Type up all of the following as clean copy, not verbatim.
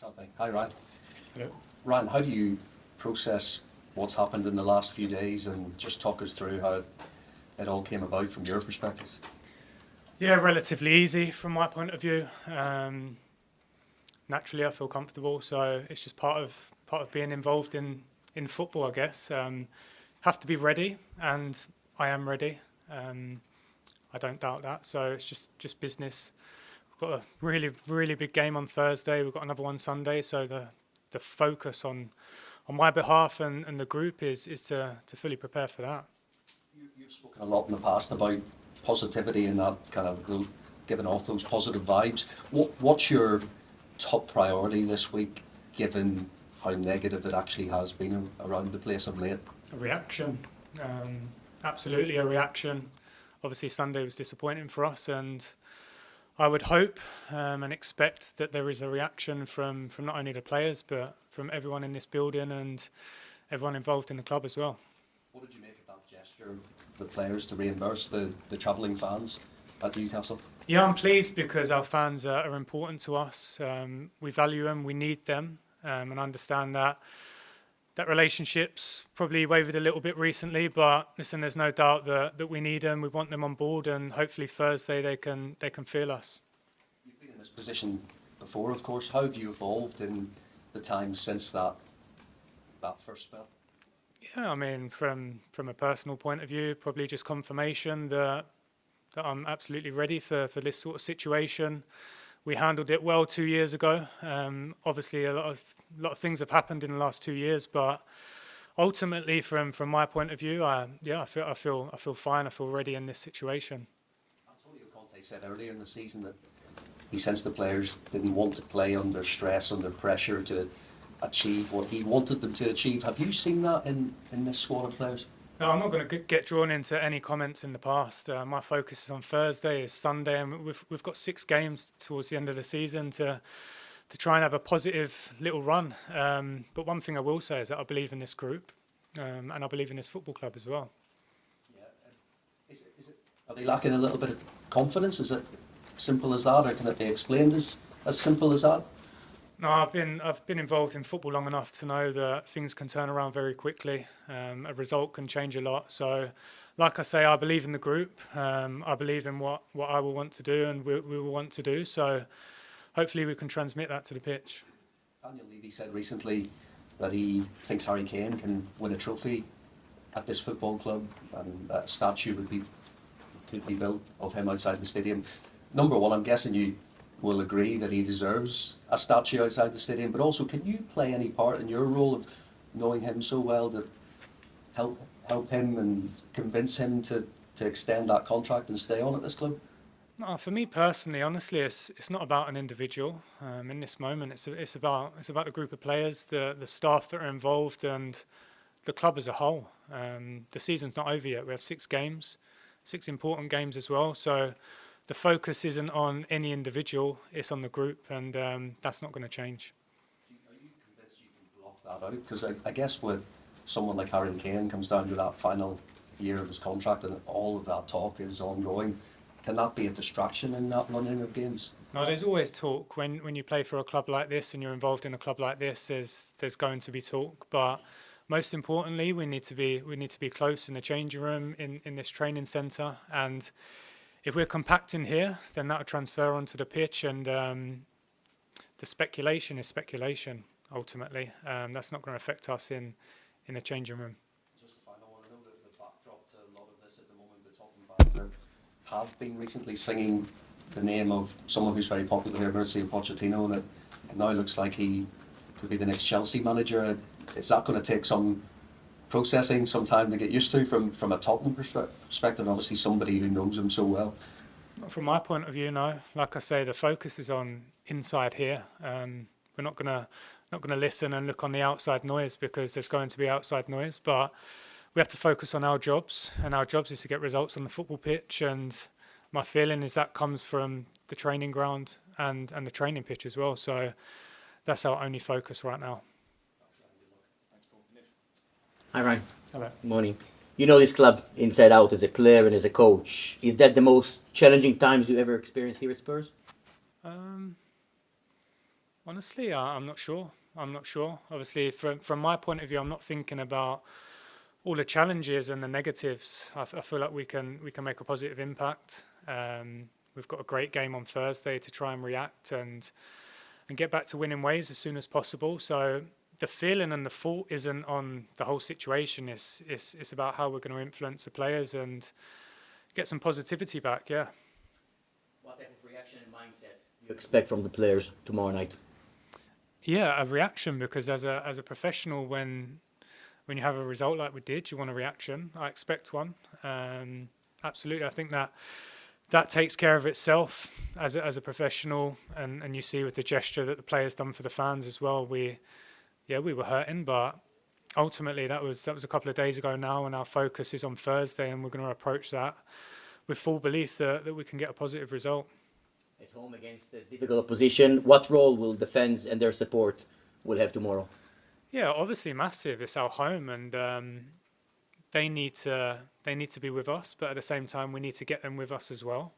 Anthony. Hi, Ryan. Hello. Ryan, how do you process what's happened in the last few days and just talk us through how it all came about from your perspective? Yeah, relatively easy from my point of view. Naturally, I feel comfortable, so it's just part of being involved in football, I guess. Have to be ready, and I am ready. I don't doubt that. So it's just business. We've got a really big game on Thursday. We've got another one Sunday. So the focus on my behalf and the group is to fully prepare for that. You've spoken a lot in the past about positivity and that kind of giving off those positive vibes. What's your top priority this week, given how negative it actually has been around the place of late? A reaction, absolutely a reaction. Obviously Sunday was disappointing for us, and I would hope and expect that there is a reaction from not only the players but from everyone in this building and everyone involved in the club as well. What did you make of that gesture of the players to reimburse the travelling fans at Newcastle? Yeah, I'm pleased because our fans are important to us. We value them, we need them, and understand that relationships probably wavered a little bit recently, but listen, there's no doubt that we need them, we want them on board, and hopefully Thursday they can feel us. You've been in this position before, of course. How have you evolved in the time since that first spell? Yeah, I mean, from a personal point of view, probably just confirmation that I'm absolutely ready for this sort of situation. We handled it well 2 years ago. Obviously, a lot of things have happened in the last 2 years, but ultimately, from my point of view, I feel fine. I feel ready in this situation. Antonio Conte said earlier in the season that he sensed the players didn't want to play under stress, under pressure to achieve what he wanted them to achieve. Have you seen that in this squad of players? No, I'm not going to get drawn into any comments in the past. My focus is on Thursday, is Sunday, and we've got 6 games towards the end of the season to try and have a positive little run. But one thing I will say is that I believe in this group, and I believe in this football club as well. Yeah. Are they lacking a little bit of confidence? Is it simple as that, or can it be explained as simple as that? No, I've been involved in football long enough to know that things can turn around very quickly. A result can change a lot. So, like I say, I believe in the group. I believe in what I will want to do and we will want to do. So, hopefully, we can transmit that to the pitch. Daniel Levy said recently that he thinks Harry Kane can win a trophy at this football club, and a statue could be built of him outside the stadium. Number one, I'm guessing you will agree that he deserves a statue outside the stadium, but also, can you play any part in your role of knowing him so well to help him and convince him to extend that contract and stay on at this club? No, for me personally, honestly, it's not about an individual. In this moment, it's about a group of players, the staff that are involved, and the club as a whole. The season's not over yet. We have 6 games, 6 important games as well. So the focus isn't on any individual, it's on the group, and that's not going to change. Are you convinced you can block that out? Because I guess with someone like Harry Kane comes down to that final year of his contract and all of that talk is ongoing, can that be a distraction in that running of games? No, there's always talk. When you play for a club like this and you're involved in a club like this, there's going to be talk. But most importantly, we need to be close in the changing room, in this training centre, and if we're compacting here, then that will transfer onto the pitch, and the speculation is speculation, ultimately. That's not going to affect us in the changing room. Just a final one. I know that the backdrop to a lot of this at the moment, the talking fans have been recently singing the name of someone who's very popular here, Pochettino, and it now looks like he could be the next Chelsea manager. Is that going to take some processing, some time to get used to from a Tottenham perspective, obviously somebody who knows him so well? From my point of view, no. Like I say, the focus is on inside here. We're not gonna listen and look on the outside noise, because there's going to be outside noise, but we have to focus on our jobs, and our jobs is to get results on the football pitch, and my feeling is that comes from the training ground and the training pitch as well. So that's our only focus right now. Hi, Ryan. Hello. Morning. You know this club inside out as a player and as a coach. Is that the most challenging times you ever experienced here at Spurs? Honestly, I'm not sure. I'm not sure. Obviously, from my point of view, I'm not thinking about all the challenges and the negatives. I feel like we can make a positive impact. We've got a great game on Thursday to try and react and get back to winning ways as soon as possible. So the feeling and the fault isn't on the whole situation. It's about how we're going to influence the players and get some positivity back. Yeah. What type of reaction and mindset do you expect from the players tomorrow night? Yeah, a reaction, because as a professional, when you have a result like we did, you want a reaction. I expect one. Absolutely, I think that takes care of itself as a professional, and you see with the gesture that the players done for the fans as well. We were hurting, but ultimately that was a couple of days ago now, and our focus is on Thursday, and we're going to approach that with full belief that we can get a positive result. At home against a difficult opposition, what role will the fans and their support will have tomorrow? Yeah, obviously massive. It's our home, and they need to be with us, but at the same time we need to get them with us as well.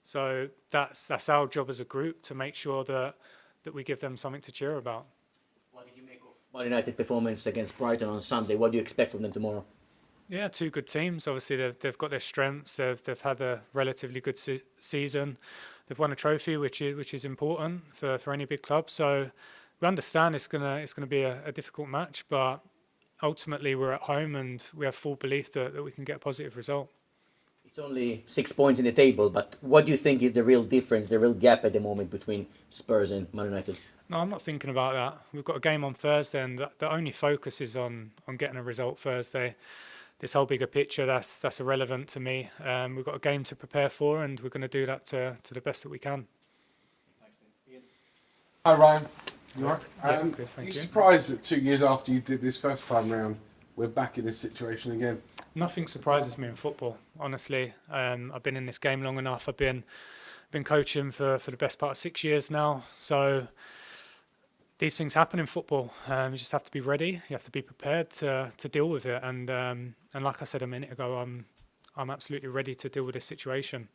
So that's our job as a group, to make sure that we give them something to cheer about. What did you make of Man United performance against Brighton on Sunday? What do you expect from them tomorrow? Yeah, two good teams. Obviously, they've got their strengths. They've had a relatively good season. They've won a trophy, which is important for any big club. So we understand it's gonna be a difficult match, but ultimately we're at home and we have full belief that we can get a positive result. It's only 6 points in the table, but what do you think is the real difference, the real gap at the moment between Spurs and Man United? No, I'm not thinking about that. We've got a game on Thursday, and the only focus is on getting a result Thursday. This whole bigger picture, that's irrelevant to me. We've got a game to prepare for, and we're going to do that to the best that we can. Thanks, Ian. Hi, Ryan. You all right? Yeah, good, thank you. Surprised that 2 years after you did this first time round, we're back in this situation again? Nothing surprises me in football, honestly. I've been in this game long enough. I've been coaching for the best part of 6 years now. So these things happen in football. You just have to be ready. You have to be prepared to deal with it. And like I said a minute ago, I'm absolutely ready to deal with this situation.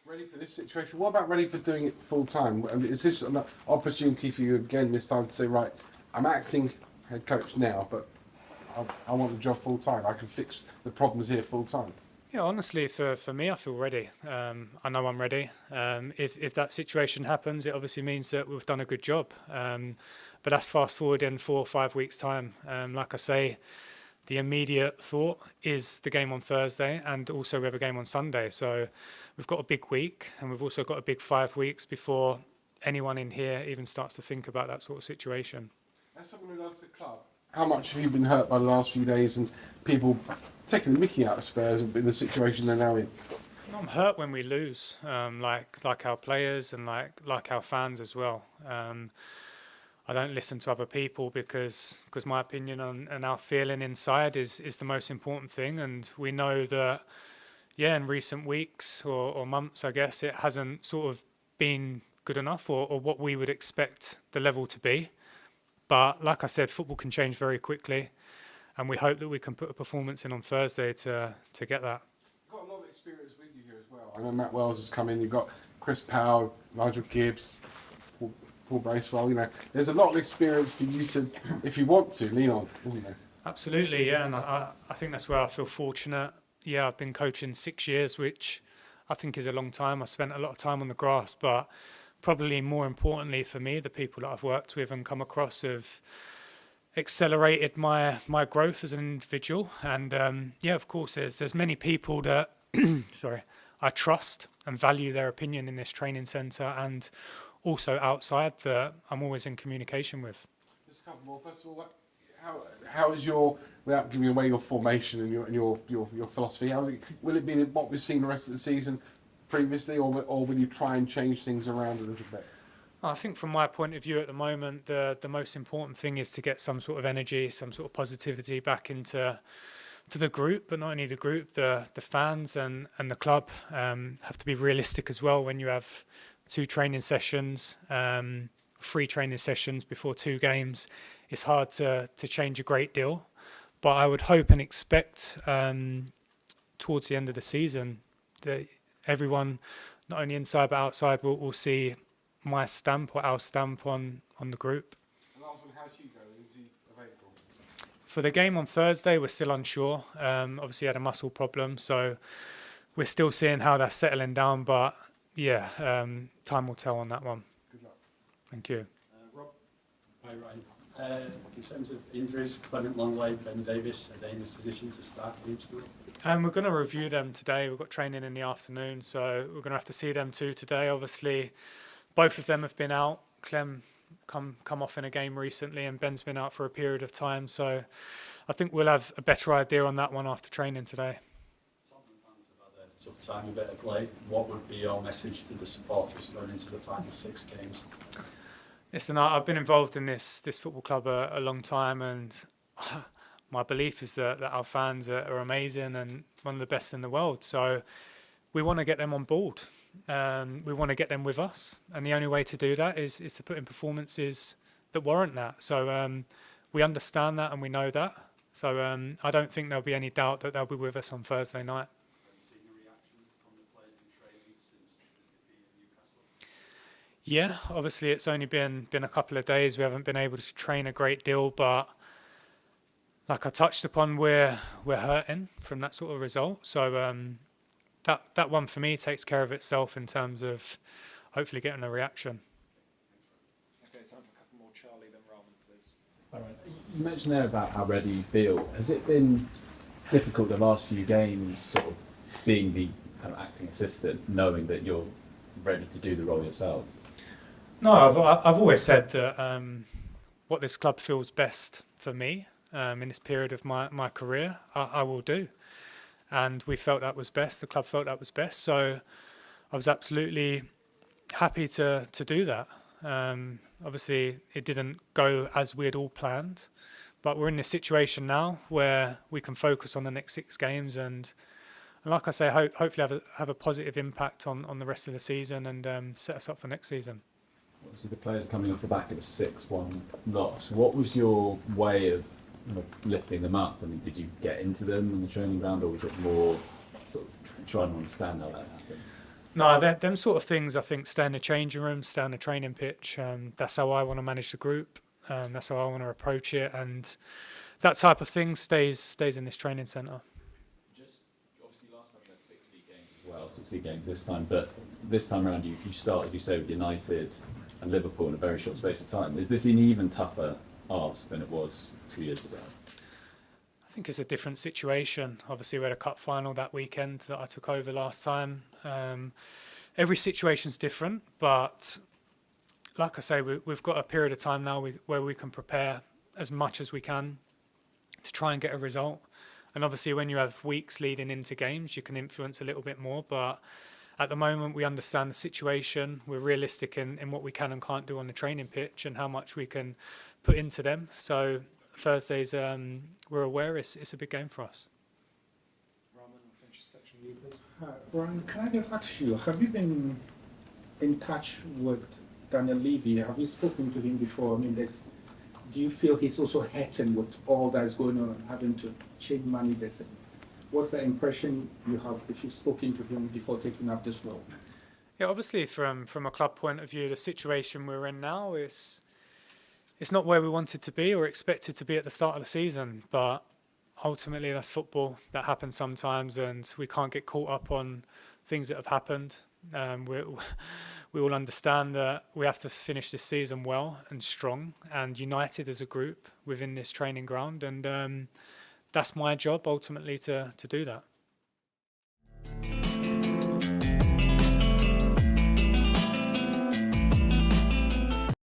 Ready for this situation? What about ready for doing it full time? I mean, is this an opportunity for you again this time to say, right, I'm acting head coach now, but I want the job full time. I can fix the problems here full time. Yeah, honestly, for me, I feel ready. I know I'm ready. If that situation happens, it obviously means that we've done a good job. But that's fast forward in 4 or 5 weeks' time. Like I say, the immediate thought is the game on Thursday, and also we have a game on Sunday. So we've got a big week, and we've also got a big 5 weeks before anyone in here even starts to think about that sort of situation. As someone who loves the club, how much have you been hurt by the last few days and people taking the mickey out of Spurs in the situation they're now in? I'm hurt when we lose, like our players and like our fans as well. I don't listen to other people because my opinion and our feeling inside is the most important thing. And we know that, in recent weeks or months, I guess, it hasn't sort of been good enough or what we would expect the level to be. But like I said, football can change very quickly, and we hope that we can put a performance in on Thursday to get that. You've got a lot of experience with you here as well. I know Matt Wells has come in. You've got Chris Powell, Nigel Gibbs, Paul Bracewell. You know, there's a lot of experience for you to, if you want to, lean on, isn't there? Absolutely, yeah, and I think that's where I feel fortunate. Yeah, I've been coaching 6 years, which I think is a long time. I spent a lot of time on the grass, but probably more importantly for me, the people that I've worked with and come across have accelerated my growth as an individual. And of course, there's many people that I trust and value their opinion in this training centre and also outside that I'm always in communication with. Just a couple more. First of all, how is your, without giving away your formation and your philosophy, will it be what we've seen the rest of the season previously, or will you try and change things around a little bit? I think from my point of view at the moment, the most important thing is to get some sort of energy, some sort of positivity back into the group, but not only the group, the fans and the club have to be realistic as well. When you have 2 training sessions, 3 training sessions before 2 games, it's hard to change a great deal. But I would hope and expect towards the end of the season that everyone, not only inside but outside, will see my stamp or our stamp on the group. And last one, how's Hugo? Is he available? For the game on Thursday, we're still unsure. Obviously, he had a muscle problem, so we're still seeing how that's settling down. But yeah, time will tell on that one. Good luck. Thank you. Rob. Hi, Ryan. In terms of injuries, Clement Longley, Ben Davis, are they in this position to start games today? We're going to review them today. We've got training in the afternoon, so we're going to have to see them too today. Obviously, both of them have been out. Clem come off in a game recently, and Ben's been out for a period of time. So I think we'll have a better idea on that one after training today. Tottenham fans have had a tough time a bit of late. What would be your message to the supporters going into the final 6 games? Listen, I've been involved in this football club a long time, and my belief is that our fans are amazing and one of the best in the world. So we want to get them on board. We want to get them with us, and the only way to do that is to put in performances that warrant that. So we understand that and we know that. So I don't think there'll be any doubt that they'll be with us on Thursday night. Have you seen a reaction from the players in training since the defeat at Newcastle? Yeah, obviously it's only been a couple of days. We haven't been able to train a great deal, but like I touched upon, we're hurting from that sort of result. So that one for me takes care of itself in terms of hopefully getting a reaction. Okay, time for a couple more. Charlie, then Raman, please. All right. You mentioned there about how ready you feel. Has it been difficult the last few games, sort of being the kind of acting assistant, knowing that you're ready to do the role yourself? No, I've always said that what this club feels best for me in this period of my career, I will do. And we felt that was best. The club felt that was best. So I was absolutely happy to do that. Obviously, it didn't go as we had all planned. But we're in this situation now where we can focus on the next 6 games and like I say, hopefully have a positive impact on the rest of the season and set us up for next season. Obviously, the players are coming off the back of a 6-1 loss. What was your way of lifting them up? I mean, did you get into them on the training ground, or was it more sort of trying to understand how that happened? No, them sort of things, I think, stay in the changing room, stay on the training pitch. That's how I want to manage the group. That's how I want to approach it. And that type of thing stays in this training centre. Just obviously last time you had 60 games as well, 60 games this time, but this time around you started, you say, with United and Liverpool in a very short space of time. Is this an even tougher ask than it was 2 years ago? I think it's a different situation. Obviously, we had a cup final that weekend that I took over last time. Every situation's different, but like I say, we've got a period of time now where we can prepare as much as we can to try and get a result. And obviously, when you have weeks leading into games, you can influence a little bit more. But at the moment, we understand the situation. We're realistic in what we can and can't do on the training pitch and how much we can put into them. So Thursdays, we're aware it's a big game for us. Raman, we'll finish this section with you, please. Brian, can I just ask you, have you been in touch with Daniel Levy? Have you spoken to him before? I mean, do you feel he's also hurting with all that's going on and having to change managers? What's the impression you have if you've spoken to him before taking up this role? Yeah, obviously from a club point of view, the situation we're in now is it's not where we wanted to be or expected to be at the start of the season, but ultimately that's football. That happens sometimes, and we can't get caught up on things that have happened. We all understand that we have to finish this season well and strong and united as a group within this training ground, and that's my job ultimately to do that.